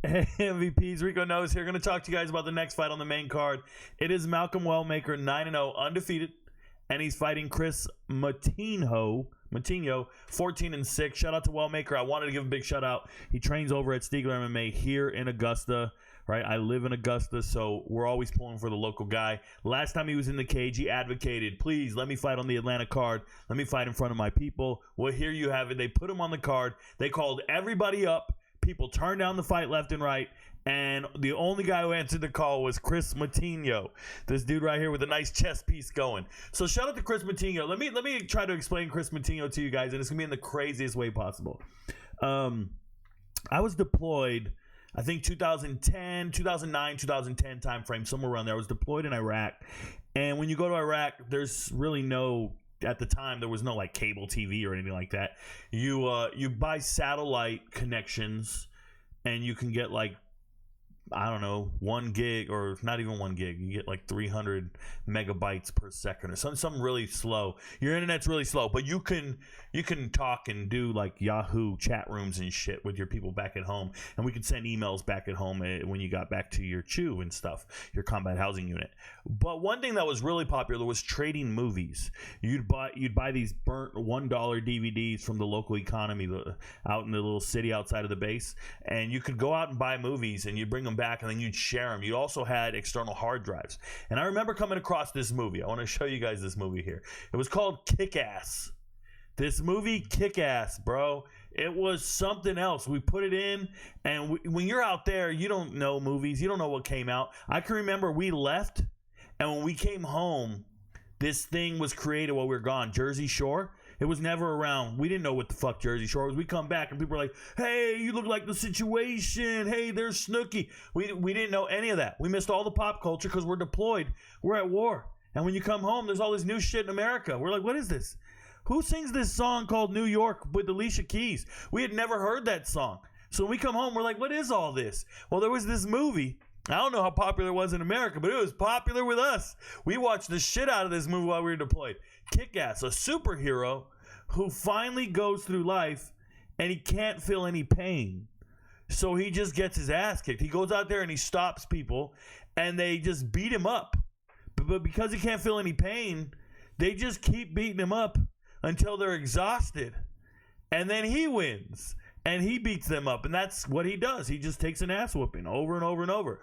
Hey, MVPs, Rico Knows here. Going to talk to you guys about the next fight on the main card. It is Malcolm Wellmaker, 9-0, undefeated, and he's fighting Kris Moutinho, 14-6. Shout out to Wellmaker. I wanted to give a big shout out. He trains over at Stiegler MMA here in Augusta, right? I live in Augusta, so we're always pulling for the local guy. Last time he was in the cage, he advocated, please let me fight on the Atlanta card. Let me fight in front of my people. Well, here you have it. They put him on the card. They called everybody up. People turned down the fight left and right, and the only guy who answered the call was Kris Moutinho, this dude right here with a nice chest piece going. So shout out to Kris Moutinho. Let me try to explain Kris Moutinho to you guys, and it's gonna be in the craziest way possible. I was deployed, I think 2010, 2009, 2010 time frame, somewhere around there. I was deployed in Iraq, and when you go to Iraq, there's really no. At the time, there was no like cable TV or anything like that. You buy satellite connections, and you can get like, I don't know, 1 gig, or not even 1 gig. You get like 300 megabytes per second or something really slow. Your internet's really slow, but you can talk and do like Yahoo chat rooms and shit with your people back at home, and we could send emails back at home when you got back to your CHU and stuff, your combat housing unit. But one thing that was really popular was trading movies. You'd buy these burnt $1 DVDs from the local economy out in the little city outside of the base, and you could go out and buy movies, and you'd bring them back, and then you'd share them. You also had external hard drives. And I remember coming across this movie. I want to show you guys this movie here. It was called Kick-Ass. This movie, Kick-Ass, bro. It was something else. We put it in, and when you're out there, you don't know movies. You don't know what came out. I can remember we left, and when we came home, this thing was created while we were gone. Jersey Shore. It was never around. We didn't know what the fuck Jersey Shore was. We come back and people were like, hey, you look like The Situation. Hey, there's Snooki. We didn't know any of that. We missed all the pop culture because we're deployed. We're at war. And when you come home, there's all this new shit in America. We're like, what is this? Who sings this song called New York with Alicia Keys? We had never heard that song. So when we come home, we're like, what is all this? Well, there was this movie. I don't know how popular it was in America, but it was popular with us. We watched the shit out of this movie while we were deployed. Kick-Ass, a superhero who finally goes through life and he can't feel any pain. So he just gets his ass kicked. He goes out there and he stops people and they just beat him up. But because he can't feel any pain, they just keep beating him up until they're exhausted. And then he wins. And he beats them up, and that's what he does. He just takes an ass whooping over and over and over.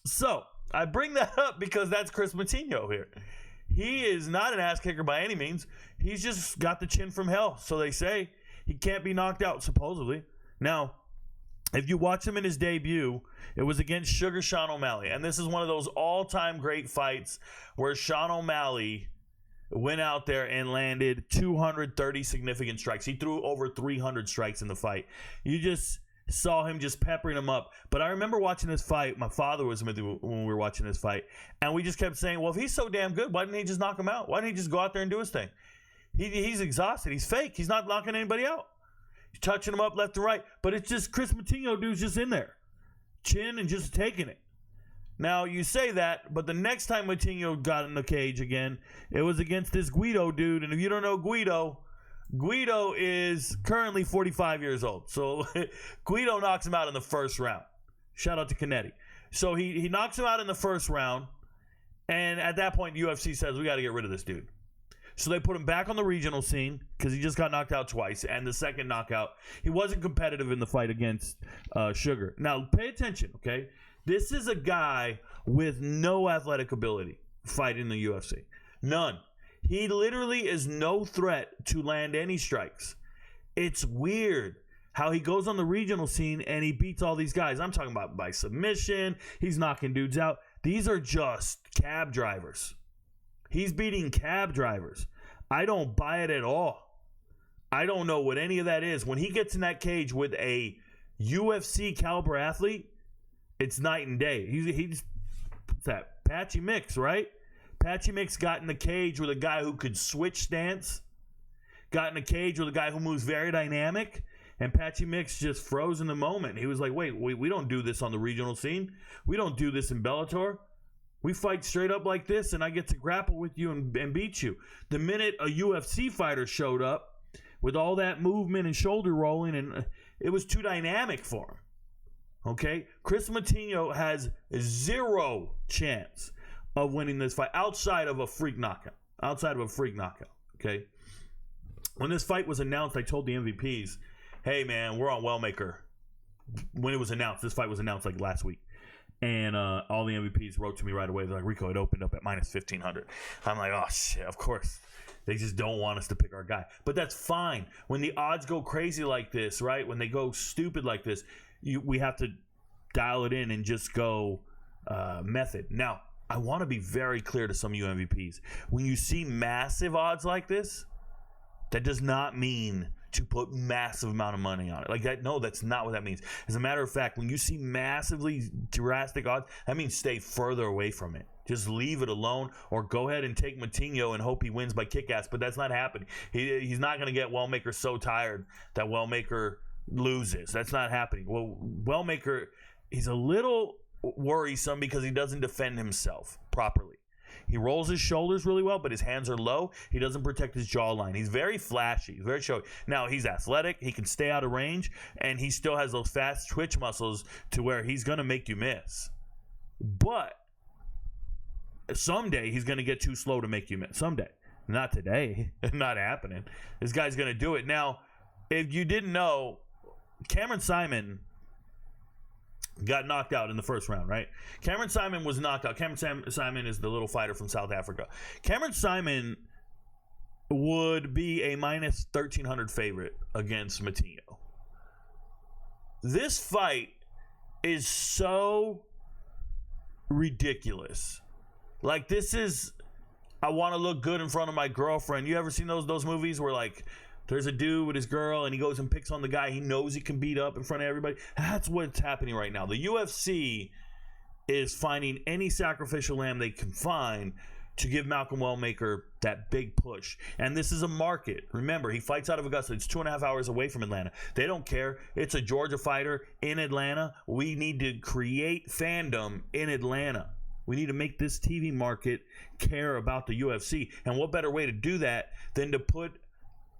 So I bring that up because that's Kris Moutinho here. He is not an ass kicker by any means. He's just got the chin from hell, so they say. He can't be knocked out, supposedly. Now, if you watch him in his debut, it was against Sugar Sean O'Malley, and this is one of those all-time great fights where Sean O'Malley went out there and landed 230 significant strikes. He threw over 300 strikes in the fight. You just saw him just peppering him up. But I remember watching this fight. My father was with me when we were watching this fight. And we just kept saying, well, if he's so damn good, why didn't he just knock him out? Why didn't he just go out there and do his thing? He's exhausted. He's fake. He's not knocking anybody out. He's touching him up left and right. But it's just Kris Moutinho dude's just in there. Chin and just taking it. Now, you say that, but the next time Moutinho got in the cage again, it was against this Guido dude. And if you don't know Guido is currently 45 years old. So Guido knocks him out in the first round. Shout out to Canetti. So he knocks him out in the first round. And at that point, the UFC says, we got to get rid of this dude. So they put him back on the regional scene because he just got knocked out twice. And the second knockout, he wasn't competitive in the fight against Sugar. Now, pay attention, okay? This is a guy with no athletic ability fighting the UFC. None. He literally is no threat to land any strikes. It's weird how he goes on the regional scene and he beats all these guys. I'm talking about by submission. He's knocking dudes out. These are just cab drivers. He's beating cab drivers. I don't buy it at all. I don't know what any of that is. When he gets in that cage with a UFC caliber athlete, it's night and day. He's that Patchy Mix, right? Patchy Mix got in the cage with a guy who could switch stance. Got in a cage with a guy who moves very dynamic. And Patchy Mix just froze in the moment. He was like, wait, we don't do this on the regional scene. We don't do this in Bellator. We fight straight up like this, and I get to grapple with you and beat you. The minute a UFC fighter showed up with all that movement and shoulder rolling, and it was too dynamic for him. Okay? Kris Moutinho has zero chance of winning this fight outside of a freak knockout. Okay? When this fight was announced, I told the MVPs, hey, man, we're on Wellmaker. When it was announced, this fight was announced like last week. And all the MVPs wrote to me right away. They're like, Rico, it opened up at minus 1,500. I'm like, oh, shit, of course. They just don't want us to pick our guy. But that's fine. When the odds go crazy like this, right, when they go stupid like this, we have to dial it in and just go method. Now, I want to be very clear to some of you MVPs. When you see massive odds like this, that does not mean to put massive amount of money on it. Like that, no, that's not what that means. As a matter of fact, when you see massively drastic odds, that means stay further away from it. Just leave it alone, or go ahead and take Moutinho and hope he wins by kick-ass, but that's not happening. He's not going to get Wellmaker so tired that Wellmaker loses. That's not happening. Well, Wellmaker, he's a little worrisome because he doesn't defend himself properly. He rolls his shoulders really well, but his hands are low. He doesn't protect his jawline. He's very flashy, very showy. Now, he's athletic. He can stay out of range, and he still has those fast twitch muscles to where he's going to make you miss. But someday he's going to get too slow to make you miss. Someday. Not today. Not happening. This guy's going to do it. Now, if you didn't know, Cameron Simon got knocked out in the first round, right? Cameron Simon was knocked out. Cameron Simon is the little fighter from South Africa. Cameron Simon would be a minus 1,300 favorite against Moutinho. This fight is so ridiculous. Like, this is, I want to look good in front of my girlfriend. You ever seen those movies where, like, there's a dude with his girl and he goes and picks on the guy he knows he can beat up in front of everybody? That's what's happening right now. The UFC is finding any sacrificial lamb they can find to give Malcolm Wellmaker that big push. And this is a market. Remember, he fights out of Augusta. It's 2.5 hours away from Atlanta. They don't care. It's a Georgia fighter in Atlanta. We need to create fandom in Atlanta. We need to make this TV market care about the UFC. And what better way to do that than to put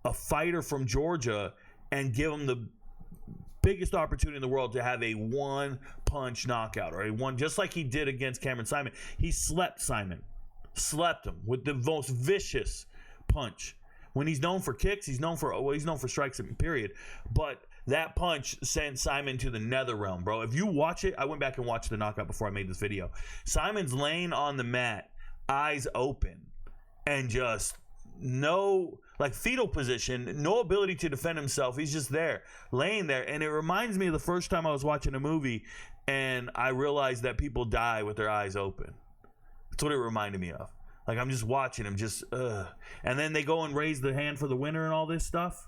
a fighter from Georgia and give him the biggest opportunity in the world to have a one-punch knockout, or a one, just like he did against Cameron Simon. He slept him with the most vicious punch. When he's known for kicks, he's known for strikes, period. But that punch sent Simon to the nether realm, bro. If you watch it, I went back and watched the knockout before I made this video. Simon's laying on the mat, eyes open, and just no, like, fetal position, no ability to defend himself. He's just there, laying there. And it reminds me of the first time I was watching a movie and I realized that people die with their eyes open. That's what it reminded me of. Like, I'm just watching him, and then they go and raise the hand for the winner and all this stuff.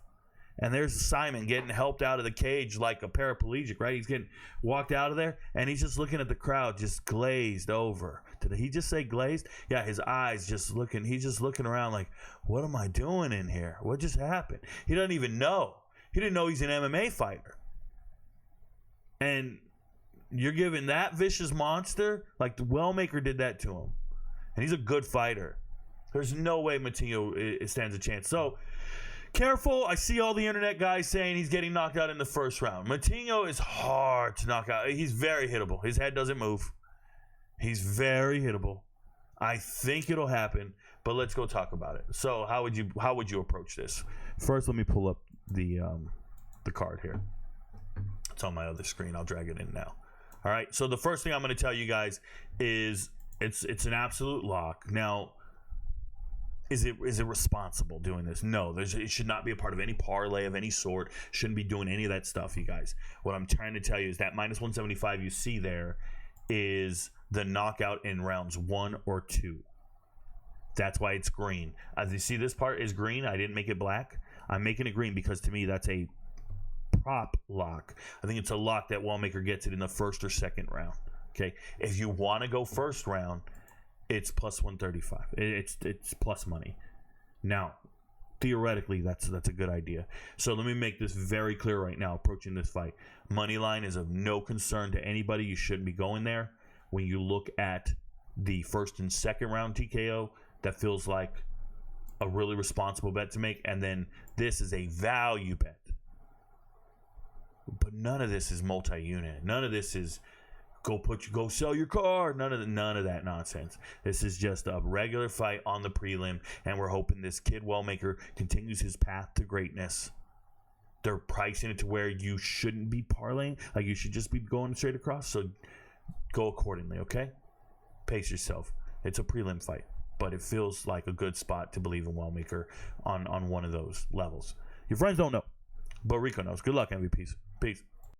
And there's Simon getting helped out of the cage like a paraplegic, right? He's getting walked out of there, and he's just looking at the crowd, just glazed over. Did he just say glazed? Yeah, his eyes just looking. He's just looking around like, what am I doing in here? What just happened? He doesn't even know. He didn't know he's an MMA fighter. And you're giving that vicious monster, like the Wellmaker did that to him. And he's a good fighter. There's no way Moutinho stands a chance. So, careful. I see all the internet guys saying he's getting knocked out in the first round. Moutinho is hard to knock out. He's very hittable. His head doesn't move. He's very hittable. I think it'll happen, but let's go talk about it. So how would you approach this? First, let me pull up the card here. It's on my other screen. I'll drag it in now. All right. So the first thing I'm going to tell you guys is it's an absolute lock. Now, is it responsible doing this? No, it should not be a part of any parlay of any sort. Shouldn't be doing any of that stuff, you guys. What I'm trying to tell you is that minus 175 you see there is the knockout in rounds 1 or 2. That's why it's green. As you see, this part is green. I didn't make it black. I'm making it green because to me that's a prop lock. I think it's a lock that Wellmaker gets it in the first or second round. Okay, if you want to go first round, it's plus 135. It's plus money. Now, theoretically, that's a good idea. So let me make this very clear right now. Approaching this fight, money line is of no concern to anybody. You shouldn't be going there. When you look at the first and second round TKO, that feels like a really responsible bet to make. And then this is a value bet. But none of this is multi-unit. None of this is go sell your car. None of that nonsense. This is just a regular fight on the prelim, and we're hoping this kid Wellmaker continues his path to greatness. They're pricing it to where you shouldn't be parlaying. Like, you should just be going straight across. So go accordingly, okay? Pace yourself. It's a prelim fight, but it feels like a good spot to believe in Wellmaker on one of those levels. Your friends don't know, but Rico knows. Good luck, MVPs. Peace.